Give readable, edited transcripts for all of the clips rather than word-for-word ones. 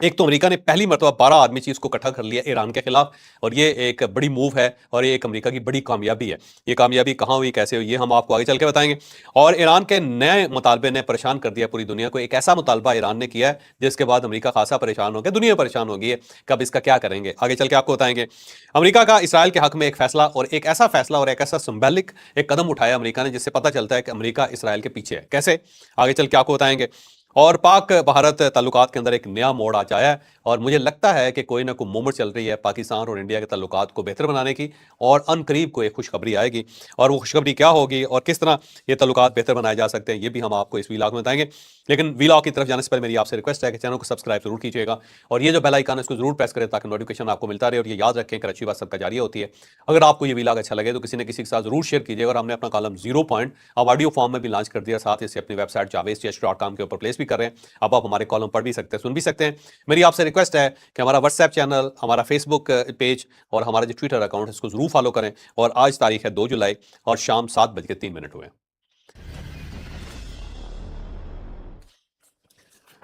ایک تو امریکہ نے پہلی مرتبہ 12 آرمی چیف کو اکٹھا کر لیا ایران کے خلاف، اور یہ ایک بڑی موو ہے اور یہ ایک امریکہ کی بڑی کامیابی ہے۔ یہ کامیابی کہاں ہوئی، کیسے ہوئی، یہ ہم آپ کو آگے چل کے بتائیں گے۔ اور ایران کے نئے مطالبے نے پریشان کر دیا پوری دنیا کو۔ ایک ایسا مطالبہ ایران نے کیا ہے جس کے بعد امریکہ خاصا پریشان ہو گیا، دنیا پریشان ہو گئی ہے کہ اب اس کا کیا کریں گے، آگے چل کے آپ کو بتائیں گے۔ امریکہ کا اسرائیل کے حق میں ایک فیصلہ، اور ایک ایسا فیصلہ اور ایک ایسا سمبولک ایک قدم اٹھایا امریکہ نے جس سے پتہ چلتا ہے کہ امریکہ اسرائیل کے پیچھے ہے، کیسے، آگے چل کے آپ کو بتائیں گے۔ اور پاک بھارت تعلقات کے اندر ایک نیا موڑ آ جایا ہے، اور مجھے لگتا ہے کہ کوئی نہ کوئی موومنٹ چل رہی ہے پاکستان اور انڈیا کے تعلقات کو بہتر بنانے کی، اور ان قریب کو ایک خوشخبری آئے گی، اور وہ خوشخبری کیا ہوگی اور کس طرح یہ تعلقات بہتر بنائے جا سکتے ہیں، یہ بھی ہم آپ کو اس ویلاگ میں بتائیں گے۔ لیکن ویلاگ کی طرف جانے سے پہلے میری آپ سے ریکویسٹ ہے کہ چینل کو سبسکرائب ضرور کیجیے گا، اور یہ جو بیل آئیکن ہے اس کو ضرور پریس کریں تاکہ نوٹیفیکیشن آپ کو ملتا رہے، اور یہ یاد رکھیں کہ اچھی بات سب کا جاری ہوتی ہے۔ اگر آپ کو یہ ویلاگ اچھا لگے تو کسی نہ کسی کے ساتھ ضرور شیئر کیجیے گا، اور ہم نے اپنا کالم 0 پوائنٹ اب آڈیو فارم میں بھی لانچ کر دیا، ساتھ اسے اپنی ویب سائٹ javesch.com کے اوپر پلیس بھی کر رہے ہیں۔ اب آپ ہمارے کالم پڑھ بھی سکتے ہیں، سن بھی سکتے ہیں۔ میری آپ سے ریکویسٹ ہے کہ ہمارا واٹس ایپ چینل، ہمارا فیس بک پیج اور ہمارا جو ٹویٹر اکاؤنٹ ہے اس کو ضرور فالو کریں۔ اور آج تاریخ ہے 2 جولائی اور شام 7:03 ہوئے۔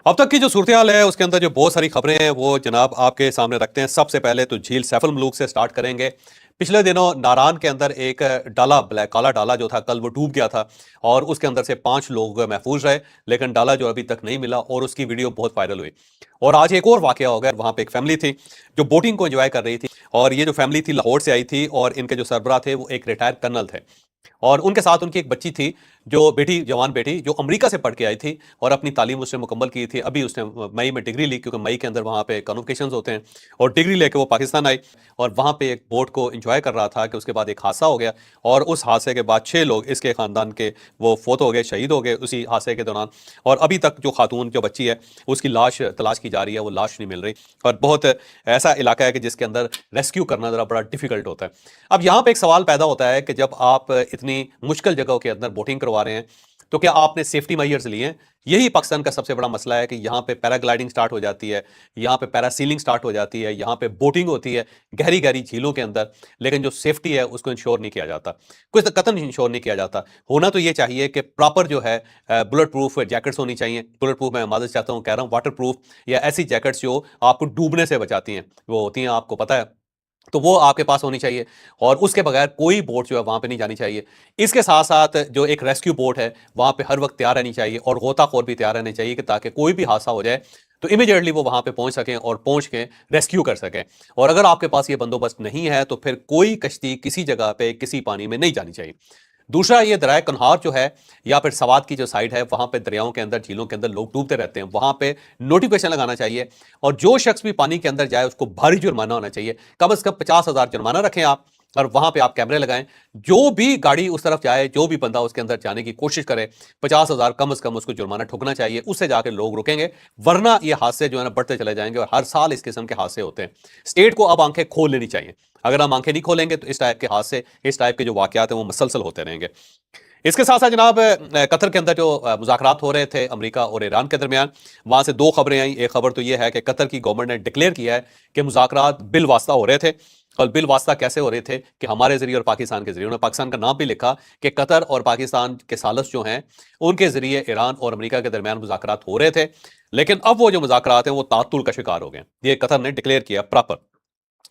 اب تک کی جو صورتحال ہے اس کے اندر جو بہت ساری خبریں ہیں وہ جناب آپ کے سامنے رکھتے ہیں۔ سب سے پہلے تو جھیل سیف الملوک سے سٹارٹ کریں گے۔ پچھلے دنوں ناران کے اندر ایک ڈالا، کالا ڈالا جو تھا کل وہ ڈوب گیا تھا، اور اس کے اندر سے 5 لوگ محفوظ رہے، لیکن ڈالا جو ابھی تک نہیں ملا، اور اس کی ویڈیو بہت وائرل ہوئی۔ اور آج ایک اور واقعہ ہو گیا، وہاں پہ ایک فیملی تھی جو بوٹنگ کو انجوائے کر رہی تھی، اور یہ جو فیملی تھی لاہور سے آئی تھی، اور ان کے جو سربراہ تھے وہ ایک ریٹائر کرنل تھے، اور ان کے ساتھ ان کی ایک بچی تھی جو بیٹی، جوان بیٹی، جو امریکہ سے پڑھ کے آئی تھی اور اپنی تعلیم اس نے مکمل کی تھی۔ ابھی اس نے مئی میں ڈگری لی، کیونکہ مئی کے اندر وہاں پہ کنوکیشنز ہوتے ہیں، اور ڈگری لے کے وہ پاکستان آئی، اور وہاں پہ ایک بوٹ کو انجوائے کر رہا تھا کہ اس کے بعد ایک حادثہ ہو گیا، اور اس حادثے کے بعد 6 لوگ اس کے خاندان کے وہ فوت ہو گئے، شہید ہو گئے اسی حادثے کے دوران۔ اور ابھی تک جو خاتون، جو بچی ہے، اس کی لاش تلاش کی جا رہی ہے، وہ لاش نہیں مل رہی، اور بہت ایسا علاقہ ہے کہ جس کے اندر ریسکیو کرنا ذرا بڑا ڈیفیکلٹ ہوتا ہے۔ اب یہاں پہ ایک سوال پیدا ہوتا ہے کہ جب آپ اتنی مشکل جگہوں کے اندر بوٹنگ کروا رہے ہیں تو کیا آپ نے سیفٹی میئرز لیے ہیں؟ یہی پاکستان کا سب سے بڑا مسئلہ ہے کہ یہاں پہ پیرا گلائڈنگ سٹارٹ ہو جاتی ہے، یہاں پہ پیرا سیلنگ سٹارٹ ہو جاتی ہے، یہاں پہ بوٹنگ ہوتی ہے گہری گہری جھیلوں کے اندر، لیکن جو سیفٹی ہے اس کو انشور نہیں کیا جاتا، کچھ قطن انشور نہیں کیا جاتا۔ ہونا تو یہ چاہیے کہ پراپر جو ہے بلٹ پروف جیکٹس ہونی چاہیے، بلٹ پروف میں معذرت چاہتا ہوں، کہہ رہا ہوں واٹر پروف، یا ایسی جیکٹس جو آپ کو ڈوبنے سے بچاتی ہیں، وہ ہوتی ہیں آپ کو پتہ ہے، تو وہ آپ کے پاس ہونی چاہیے، اور اس کے بغیر کوئی بوٹ جو ہے وہاں پہ نہیں جانی چاہیے۔ اس کے ساتھ ساتھ جو ایک ریسکیو بوٹ ہے وہاں پہ ہر وقت تیار رہنی چاہیے، اور غوطہ خور بھی تیار رہنے چاہیے کہ تاکہ کوئی بھی حادثہ ہو جائے تو امیڈیٹلی وہ وہاں پہ پہنچ سکیں اور پہنچ کے ریسکیو کر سکیں۔ اور اگر آپ کے پاس یہ بندوبست نہیں ہے تو پھر کوئی کشتی کسی جگہ پہ کسی پانی میں نہیں جانی چاہیے۔ دوسرا، یہ دریائے کنہار جو ہے یا پھر سوات کی جو سائڈ ہے، وہاں پہ دریاؤں کے اندر، جھیلوں کے اندر لوگ ڈوبتے رہتے ہیں، وہاں پہ نوٹیفیکیشن لگانا چاہیے، اور جو شخص بھی پانی کے اندر جائے اس کو بھاری جرمانہ ہونا چاہیے، کم از کم 50,000 جرمانہ رکھیں آپ، اور وہاں پہ آپ کیمرے لگائیں، جو بھی گاڑی اس طرف جائے، جو بھی بندہ اس کے اندر جانے کی کوشش کرے، 50,000 کم از کم اس کو جرمانہ ٹھکنا چاہیے، اس سے جا کے لوگ رکیں گے، ورنہ یہ حادثے جو ہے نا بڑھتے چلے جائیں گے، اور ہر سال اس قسم کے حادثے ہوتے ہیں۔ اسٹیٹ کو اب آنکھیں کھول لینی چاہیے، اگر ہم آنکھیں نہیں کھولیں گے تو اس ٹائپ کے حادثے، اس ٹائپ کے جو واقعات ہیں وہ مسلسل ہوتے رہیں گے۔ اس کے ساتھ ساتھ جناب قطر کے اندر جو مذاکرات ہو رہے تھے امریکہ اور ایران کے درمیان، وہاں سے 2 خبریں آئیں۔ ایک خبر تو یہ ہے کہ قطر کی گورنمنٹ نے ڈکلیئر کیا ہے کہ مذاکرات بالواسطہ ہو رہے تھے، اور بالواسطہ کیسے ہو رہے تھے کہ ہمارے ذریعے اور پاکستان کے ذریعے، انہوں نے پاکستان کا نام بھی لکھا کہ قطر اور پاکستان کے ثالث جو ہیں ان کے ذریعے ایران اور امریکہ کے درمیان مذاکرات ہو رہے تھے، لیکن اب وہ جو مذاکرات ہیں وہ تعطل کا شکار ہو گئے، یہ قطر نے ڈکلیئر کیا پراپر۔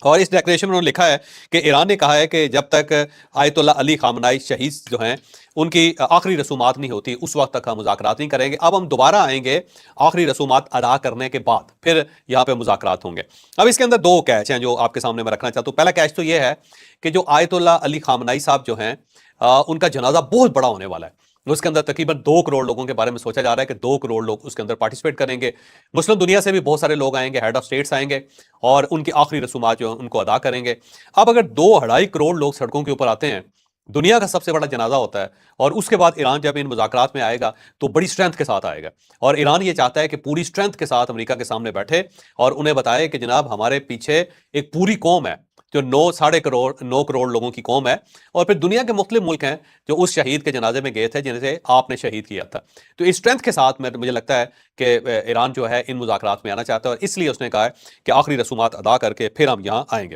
اور اس ڈیکلیریشن میں انہوں نے لکھا ہے کہ ایران نے کہا ہے کہ جب تک آیت اللہ علی خامنائی شہید جو ہیں ان کی آخری رسومات نہیں ہوتی اس وقت تک ہم مذاکرات نہیں کریں گے، اب ہم دوبارہ آئیں گے آخری رسومات ادا کرنے کے بعد، پھر یہاں پہ مذاکرات ہوں گے۔ اب اس کے اندر 2 کیچ ہیں جو آپ کے سامنے میں رکھنا چاہتا ہوں۔ پہلا کیچ تو یہ ہے کہ جو آیت اللہ علی خامنائی صاحب جو ہیں ان کا جنازہ بہت بڑا ہونے والا ہے، اس کے اندر تقریباً 2 کروڑ لوگوں کے بارے میں سوچا جا رہا ہے کہ 2 کروڑ لوگ اس کے اندر پارٹیسپیٹ کریں گے، مسلم دنیا سے بھی بہت سارے لوگ آئیں گے، ہیڈ آف سٹیٹس آئیں گے، اور ان کی آخری رسومات جو ہیں ان کو ادا کریں گے۔ اب اگر 2-2.5 کروڑ لوگ سڑکوں کے اوپر آتے ہیں، دنیا کا سب سے بڑا جنازہ ہوتا ہے، اور اس کے بعد ایران جب ان مذاکرات میں آئے گا تو بڑی سٹرینتھ کے ساتھ آئے گا، اور ایران یہ چاہتا ہے کہ پوری سٹرینتھ کے ساتھ امریکہ کے سامنے بیٹھے اور انہیں بتائے کہ جناب ہمارے پیچھے ایک پوری قوم ہے جو 9 کروڑ لوگوں کی قوم ہے، اور پھر دنیا کے مختلف ملک ہیں جو اس شہید کے جنازے میں گئے تھے جنہیں آپ نے شہید کیا تھا۔ تو اس سٹرینتھ کے ساتھ مجھے لگتا ہے کہ ایران جو ہے ان مذاکرات میں آنا چاہتا ہے، اور اس لیے اس نے کہا ہے کہ آخری رسومات ادا کر کے پھر ہم یہاں آئیں گے۔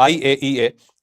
IAEA,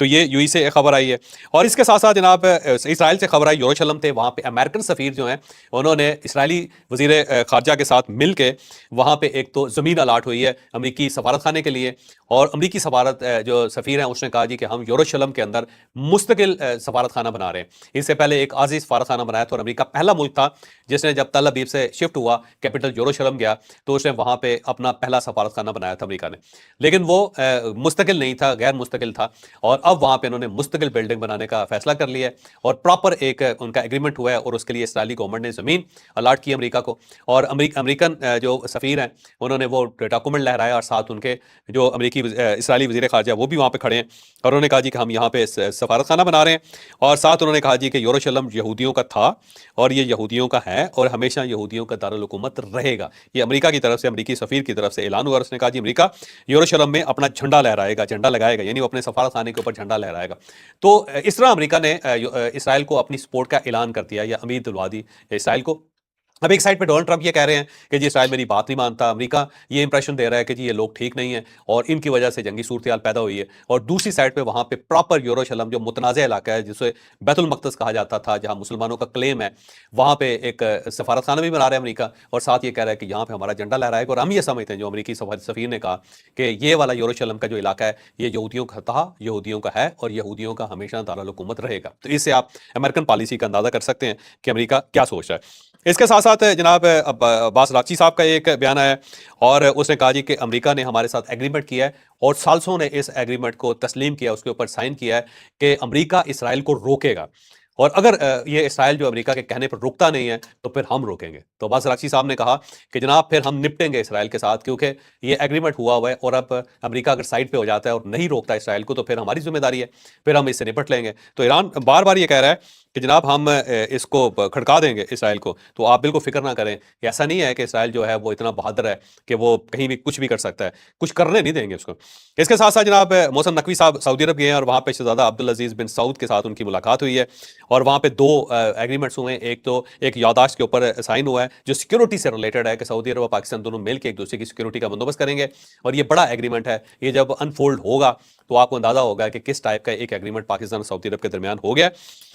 تو یہ یو ای سے ایک خبر آئی ہے. اور اس کے ساتھ ساتھ جناب اسرائیل سے خبر آئی، یروشلم تھے، وہاں پہ امریکن سفیر جو ہیں انہوں نے اسرائیلی وزیر خارجہ کے ساتھ مل کے وہاں پہ ایک تو زمین الاٹ ہوئی ہے امریکی سفارت خانے کے لیے، اور امریکی سفارت جو سفیر ہیں اس نے کہا جی کہ ہم یروشلم کے اندر مستقل سفارت خانہ بنا رہے ہیں. اس سے پہلے ایک عارضی سفارت خانہ بنایا تھا، اور امریکہ پہلا ملک تھا جس نے جب تل ابیب سے شفٹ ہوا کیپٹل یروشلم گیا تو اس نے وہاں پہ اپنا پہلا سفارت خانہ بنایا تھا امریکہ نے، لیکن وہ مستقل نہیں تھا، غیر مستقل تھا. اور اب وہاں پہ انہوں نے مستقل بلڈنگ بنانے کا فیصلہ کر لیا ہے، اور پراپر ایک ان کا ایگریمنٹ ہوا ہے، اور اس کے لیے اسرائیلی گورنمنٹ نے زمین الاٹ کی امریکہ کو. اور امریکن جو سفیر ہیں انہوں نے وہ ڈاکومنٹ لہرایا، اور ساتھ ان کے جو امریکی اسرائیلی وزیر خارجہ وہ بھی وہاں پہ کھڑے ہیں، اور انہوں نے کہا جی کہ ہم یہاں پہ سفارت خانہ بنا رہے ہیں. اور ساتھ انہوں نے کہا جی کہ یروشلم یہودیوں کا تھا اور یہ یہودیوں کا ہے اور ہمیشہ یہودیوں کا دارالحکومت رہے گا. یہ امریکہ کی طرف سے، امریکی سفیر کی طرف سے اعلان ہوا. اس نے کہا جی امریکہ یروشلم میں اپنا جھنڈا لہرائے گا، جھنڈا لگائے گا، یعنی وہ اپنے سفارت خانے کے اوپر جھنڈا لہرائے گا. تو اس طرح امریکہ نے اسرائیل کو اپنی سپورٹ کا اعلان کر دیا، یا امید دلوا دی اسرائیل کو. اب ایک سائڈ پہ ڈونلڈ ٹرمپ یہ کہہ رہے ہیں کہ جی اسرائیل میری بات نہیں مانتا، امریکہ یہ امپریشن دے رہا ہے کہ جی یہ لوگ ٹھیک نہیں ہیں اور ان کی وجہ سے جنگی صورتحال پیدا ہوئی ہے. اور دوسری سائڈ پہ وہاں پہ پراپر یروشلم جو متنازع علاقہ ہے جسے بیت المقدس کہا جاتا تھا، جہاں مسلمانوں کا کلیم ہے، وہاں پہ ایک سفارت خانہ بھی بنا رہا ہے امریکہ، اور ساتھ یہ کہہ رہا ہے کہ یہاں پہ ہمارا جھنڈا لہرائے گا. اور ہم یہ سمجھتے ہیں، جو امریکی سفیر نے کہا کہ یہ والا یروشلم کا جو علاقہ ہے یہ یہودیوں کا تھا، یہودیوں کا ہے، اور یہودیوں کا ہمیشہ دارالحکومت رہے گا. تو اس سے آپ امریکن پالیسی کا اندازہ کر سکتے ہیں کہ امریکہ کیا سوچ رہا ہے. اس کے ساتھ ساتھ جناب عباس راکچی صاحب کا ایک بیان ہے، اور اس نے کہا جی کہ امریکہ نے ہمارے ساتھ ایگریمنٹ کیا ہے، اور سالسوں نے اس ایگریمنٹ کو تسلیم کیا، اس کے اوپر سائن کیا ہے کہ امریکہ اسرائیل کو روکے گا، اور اگر یہ اسرائیل جو امریکہ کے کہنے پر رکتا نہیں ہے تو پھر ہم روکیں گے. تو عباس راکچی صاحب نے کہا کہ جناب پھر ہم نپٹیں گے اسرائیل کے ساتھ، کیونکہ یہ ایگریمنٹ ہوا ہوا ہے، اور اب امریکہ اگر سائڈ پہ ہو جاتا ہے اور نہیں روکتا اسرائیل کو تو پھر ہماری ذمہ داری ہے، پھر ہم اس سے نپٹ لیں گے. تو ایران بار بار یہ کہہ رہا ہے کہ جناب ہم اس کو کھڑکا دیں گے اسرائیل کو. تو آپ بالکل فکر نہ کریں، ایسا نہیں ہے کہ اسرائیل جو ہے وہ اتنا بہادر ہے کہ وہ کہیں بھی کچھ بھی کر سکتا ہے، کچھ کرنے نہیں دیں گے اس کو. اس کے ساتھ ساتھ جناب محسن نقوی صاحب سعودی عرب گئے ہیں، اور وہاں پہ شہزادہ عبدالعزیز بن سعود کے ساتھ ان کی ملاقات ہوئی ہے، اور وہاں پہ دو ایگریمنٹس ہوئے ہیں. ایک تو ایک یادداشت کے اوپر سائن ہوا ہے جو سیکیورٹی سے ریلیٹڈ ہے، کہ سعودی عرب اور پاکستان دونوں مل کے ایک دوسرے کی سیکیورٹی کا بندوبست کریں گے. اور یہ بڑا ایگریمنٹ ہے، یہ جب انفولڈ ہوگا تو آپ کو اندازہ ہوگا کہ کس ٹائپ کا ایک ایگریمنٹ پاکستان اور سعودی عرب کے درمیان ہو گیا.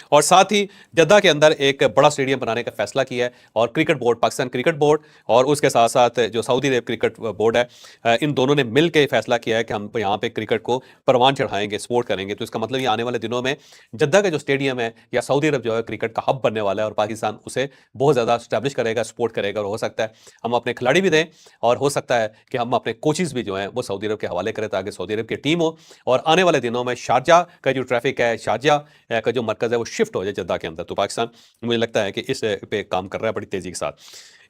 اور ساتھ ہی جدہ کے اندر ایک بڑا اسٹیڈیم بنانے کا فیصلہ کیا ہے، اور cricket board, Pakistan cricket board اور اس کے ساتھ ساتھ جو سعودی عرب کرکٹ بورڈ ہے، ان دونوں نے مل کے فیصلہ کیا ہے کہ ہم یہاں پہ کرکٹ کو پروان چڑھائیں گے، سپورٹ کریں گے. تو اس کا مطلب یہ آنے والے دنوں میں جدہ کا جو اسٹیڈیم ہے یا سعودی عرب جو ہے کرکٹ کا ہب بننے والا ہے، اور پاکستان اسے بہت زیادہ اسٹیبلش کرے گا، سپورٹ کرے گا. اور ہو سکتا ہے ہم اپنے کھلاڑی بھی دیں، اور ہو سکتا ہے کہ ہم اپنے کوچز بھی جو ہیں وہ سعودی عرب کے حوالے کریں تاکہ سعودی عرب کی ٹیم ہو. اور آنے والے دنوں میں شارجہ کا جو ٹریفک ہے، شارجہ کا جو مرکز ہے وہ شفٹ ہو جائے جدہ کے اندر. تو پاکستان مجھے لگتا ہے کہ اس پہ کام کر رہا ہے بڑی تیزی کے ساتھ.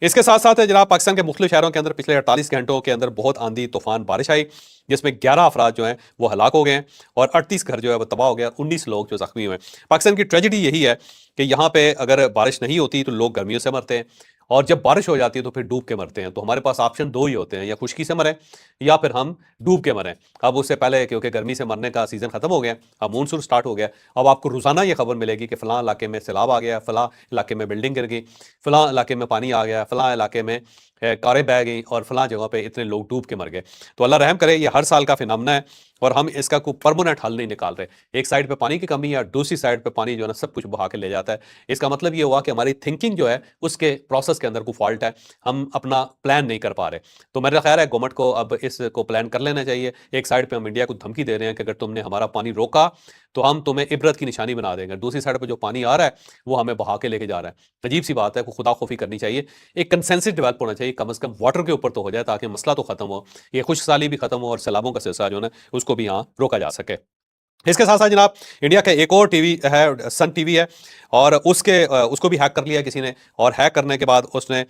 اس کے ساتھ ساتھ جناب پاکستان کے مختلف شہروں کے اندر پچھلے 48 گھنٹوں کے اندر بہت آندھی طوفان بارش آئی، جس میں 11 افراد جو ہیں وہ ہلاک ہو گئے ہیں، اور 38 گھر جو ہے وہ تباہ ہو گیا، 19 لوگ جو زخمی ہوئے ہیں. پاکستان کی ٹریجڈی یہی ہے کہ یہاں پہ اگر بارش نہیں ہوتی تو لوگ گرمیوں سے مرتے ہیں، اور جب بارش ہو جاتی ہے تو پھر ڈوب کے مرتے ہیں. تو ہمارے پاس آپشن دو ہی ہوتے ہیں، یا خشکی سے مریں یا پھر ہم ڈوب کے مریں. اب اس سے پہلے کیونکہ گرمی سے مرنے کا سیزن ختم ہو گیا، اب مونسون سٹارٹ ہو گیا، اب آپ کو روزانہ یہ خبر ملے گی کہ فلاں علاقے میں سیلاب آ گیا، فلاں علاقے میں بلڈنگ گر گئی، فلاں علاقے میں پانی آ گیا، فلاں علاقے میں کاریں بہہ گئیں، اور فلاں جگہ پہ اتنے لوگ ڈوب کے مر گئے. تو اللہ رحم کرے، یہ ہر سال کا فینامنا ہے، اور ہم اس کا کوئی پرماننٹ حل نہیں نکال رہے. ایک سائڈ پہ پانی کی کمی ہے، اور دوسری سائڈ پہ پانی جو ہے نا سب کچھ بہا کے لے جاتا ہے. اس کا مطلب یہ ہوا کہ ہماری تھنکنگ جو ہے اس کے پروسیس کے اندر کوئی فالٹ ہے، ہم اپنا پلان نہیں کر پا رہے. تو میرا خیال ہے گورنمنٹ کو اب اس کو پلان کر لینا چاہیے. ایک سائڈ پہ ہم انڈیا کو دھمکی دے رہے ہیں کہ اگر تم نے ہمارا پانی روکا تو ہم تمہیں عبرت کی نشانی بنا دیں گے، دوسری سائڈ پہ جو پانی آ رہا ہے وہ ہمیں بہا کے لے کے جا رہا ہے. عجیب سی بات ہے، کوئی خدا خوفی کرنی چاہیے، ایک کنسنسس ڈیولپ ہونا چاہیے، کم از کم واٹر کے اوپر تو ہو جائے تاکہ مسئلہ تو ختم ہو، یہ خشک سالی بھی ختم ہو، اور سیلابوں کا سلسلہ جو ہے نا اس کو بھی یہاں روکا جا سکے. اس کے ساتھ ساتھ جناب انڈیا کا ایک اور ٹی وی ہے، سن ٹی وی ہے، اور اس کو بھی ہیک کر لیا کسی نے، اور ہیک کرنے کے بعد اس نے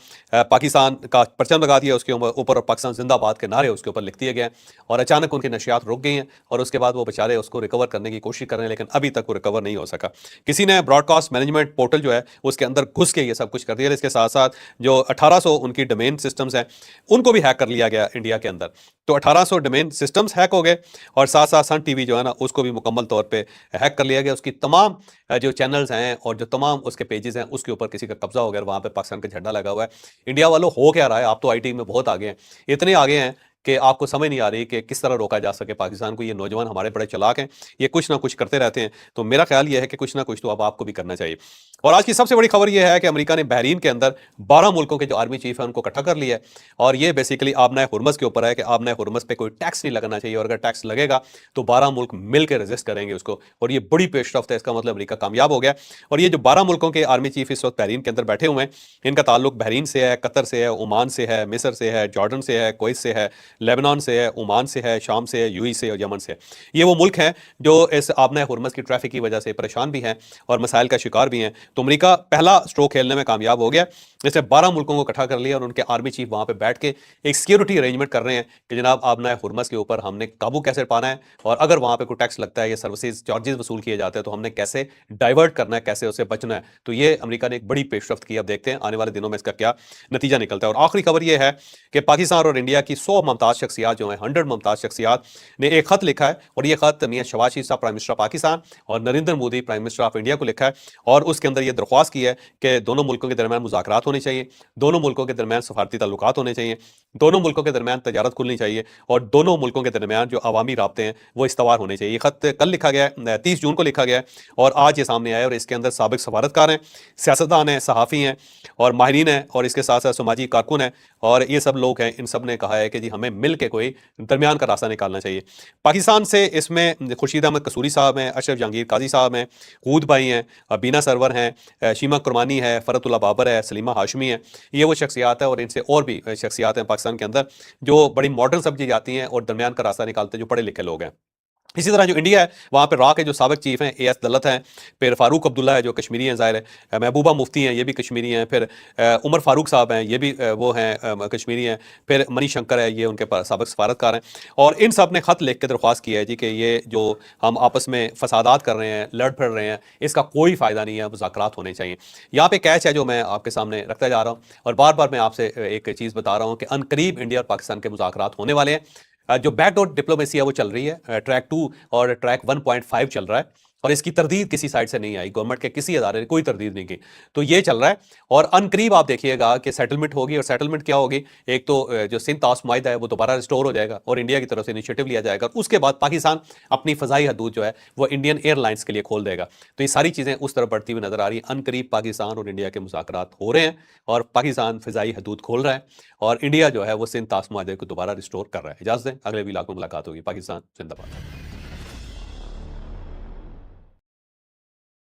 پاکستان کا پرچم لگا دیا اس کے اوپر، اور پاکستان زندہ باد کے نعرے اس کے اوپر لکھ دیے گئے ہیں، اور اچانک ان کی نشریات رک گئی ہیں، اور اس کے بعد وہ بیچارے اس کو ریکور کرنے کی کوشش کر رہے ہیں، لیکن ابھی تک وہ ریکور نہیں ہو سکا. کسی نے براڈ کاسٹ مینجمنٹ پورٹل جو ہے اس کے اندر گھس کے یہ سب کچھ کر دیا. اس کے ساتھ ساتھ جو 1800 ان کی ڈومین سسٹمز ہیں ان کو بھی ہیک کر لیا گیا انڈیا کے اندر. تو 1800 ڈومین سسٹمز ہیک ہو گئے، اور ساتھ ساتھ سن ٹی وی جو ہے نا اس کو بھی مکمل طور پہ ہیک کر لیا گیا. اس کی تمام جو چینلز ہیں اور جو تمام اس کے پیجز ہیں اس کے اوپر کسی کا قبضہ ہو گیا، وہاں پہ پاکستان کا جھنڈا لگا ہوا ہے. انڈیا والوں ہو کیا رہا ہے؟ آپ تو آئی ٹی میں بہت آگے ہیں، اتنے آگے ہیں کہ آپ کو سمجھ نہیں آ رہی کہ کس طرح روکا جا سکے پاکستان کو. یہ نوجوان ہمارے بڑے چلاک ہیں, یہ کچھ نہ کچھ کرتے رہتے ہیں. تو میرا خیال یہ ہے کہ کچھ نہ کچھ تو اب آپ کو بھی کرنا چاہیے. اور آج کی سب سے بڑی خبر یہ ہے کہ امریکہ نے بحرین کے اندر 12 ملکوں کے جو آرمی چیف ہیں ان کو اکٹھا کر لیا ہے, اور یہ بیسیکلی آبنائے ہرمز کے اوپر ہے کہ آبنائے ہرمز پہ کوئی ٹیکس نہیں لگانا چاہیے, اور اگر ٹیکس لگے گا تو 12 ملک مل کے ریزسٹ کریں گے اس کو. اور یہ بڑی پیش رفت ہے, اس کا مطلب امریکہ کامیاب ہو گیا. اور یہ جو 12 ملکوں کے آرمی چیف اس وقت بحرین کے اندر بیٹھے ہوئے ہیں, ان کا تعلق بحرین سے ہے, قطر سے ہے, عمان سے ہے, مصر سے ہے, جارڈن سے ہے, کویت سے ہے, لیبنان سے ہے, عمان سے ہے, شام سے ہے, یو ای سے اور یمن سے ہے. یہ وہ ملک ہیں جو اس آبنائے ہرمز کی ٹریفک کی وجہ سے پریشان بھی ہیں اور مسائل کا شکار بھی ہیں. تو امریکہ پہلا سٹروک کھیلنے میں کامیاب ہو گیا. اس نے 12 ملکوں کو اکٹھا کر لیا اور ان کے آرمی چیف وہاں پہ بیٹھ کے ایک سیکیورٹی ارینجمنٹ کر رہے ہیں کہ جناب آبنائے ہرمز کے اوپر ہم نے قابو کیسے پانا ہے, اور اگر وہاں پہ کوئی ٹیکس لگتا ہے یا سروسز چارجز وصول کیے جاتے ہیں تو ہم نے کیسے ڈائیورٹ کرنا ہے, کیسے اسے بچنا ہے. تو یہ امریکہ نے ایک بڑی پیش رفت کی. اب دیکھتے ہیں آنے والے دنوں میں اس کا کیا نتیجہ نکلتا ہے. اور آخری خبر یہ ہے کہ پاکستان اور انڈیا کی 100 ممتاز شخصیات جو ہیں 100 ممتاز شخصیات نے ایک خط لکھا ہے, اور یہ خط میاں شہباز شریف صاحب پرائم منسٹر پاکستان اور Narendra Modi prime minister of India کو لکھا ہے, اور اس کے اندر یہ درخواست کی ہے کہ دونوں ملکوں کے درمیان مذاکرات ہونے چاہیے, دونوں ملکوں کے درمیان سفارتی تعلقات ہونے چاہیے, دونوں ملکوں کے درمیان تجارت کھلنی چاہیے, اور دونوں ملکوں کے درمیان جو عوامی رابطے ہیں وہ استوار ہونے چاہیے. یہ خط کل لکھا گیا ہے, 30 جون کو لکھا گیا ہے, اور آج یہ سامنے آیا. اور اس کے اندر سابق سفارتکار ہیں, سیاستدان ہیں, صحافی ہیں اور ماہرین ہیں, اور اس کے ساتھ ساتھ سماجی کارکن ہیں, اور یہ سب لوگ ہیں. ان سب نے کہا ہے کہ جی ہمیں مل کے کوئی درمیان کا راستہ نکالنا چاہیے. پاکستان سے اس میں خورشید احمد قصوری صاحب ہیں, اشرف جہانگیر قاضی صاحب ہیں, ہود بھائی ہیں, بینا سرور ہیں, شیما کرمانی ہے, فرت اللہ بابر ہے, سلیمہ ہاشمی ہے. یہ وہ شخصیات ہیں, اور ان سے اور بھی شخصیات ہیں پاکستان کے اندر جو بڑی ماڈرن سمجھی جاتی ہیں اور درمیان کا راستہ نکالتے ہیں, جو پڑھے لکھے لوگ ہیں. اسی طرح جو انڈیا ہے وہاں پہ را کے جو سابق چیف ہیں, اے ایس دلت ہیں, پھر فاروق عبداللہ ہے جو کشمیری ہیں ظاہر ہے, محبوبہ مفتی ہیں یہ بھی کشمیری ہیں, پھر عمر فاروق صاحب ہیں یہ بھی وہ ہیں کشمیری ہیں, پھر منی شنکر ہے یہ ان کے سابق سفارتکار ہیں. اور ان سب نے خط لکھ کے درخواست کی ہے جی کہ یہ جو ہم آپس میں فسادات کر رہے ہیں, لڑ پھڑ رہے ہیں, اس کا کوئی فائدہ نہیں ہے, مذاکرات ہونے چاہیے. یہاں پہ کیچ ہے جو میں آپ کے سامنے رکھتا جا رہا ہوں, اور بار بار میں آپ سے ایک چیز بتا رہا ہوں کہ ان قریب انڈیا اور پاکستان کے مذاکرات ہونے والے ہیں. جو بیک ڈور ڈپلومیسی ہے وہ چل رہی ہے, ٹریک 2 اور ٹریک 1.5 چل رہا ہے, اور اس کی تردید کسی سائڈ سے نہیں آئی, گورنمنٹ کے کسی ادارے نے کوئی تردید نہیں کی. تو یہ چل رہا ہے, اور ان قریب آپ دیکھیے گا کہ سیٹلمنٹ ہوگی. اور سیٹلمنٹ کیا ہوگی, ایک تو جو سندھ طاس معاہدہ ہے وہ دوبارہ ریسٹور ہو جائے گا اور انڈیا کی طرف سے انیشیٹو لیا جائے گا, اور اس کے بعد پاکستان اپنی فضائی حدود جو ہے وہ انڈین ایئر لائنس کے لیے کھول دے گا. تو یہ ساری چیزیں اس طرف بڑھتی ہوئی نظر آ رہی ہیں. ان قریب پاکستان اور انڈیا کے مذاکرات ہو رہے ہیں, اور پاکستان فضائی حدود کھول رہا ہے, اور انڈیا جو ہے وہ سندھ طاس معاہدے کو دوبارہ ریسٹور کر رہا ہے. اجازت دیں اگلے ویلاگ میں ملاقات ہوگی. پاکستان زندہ باد.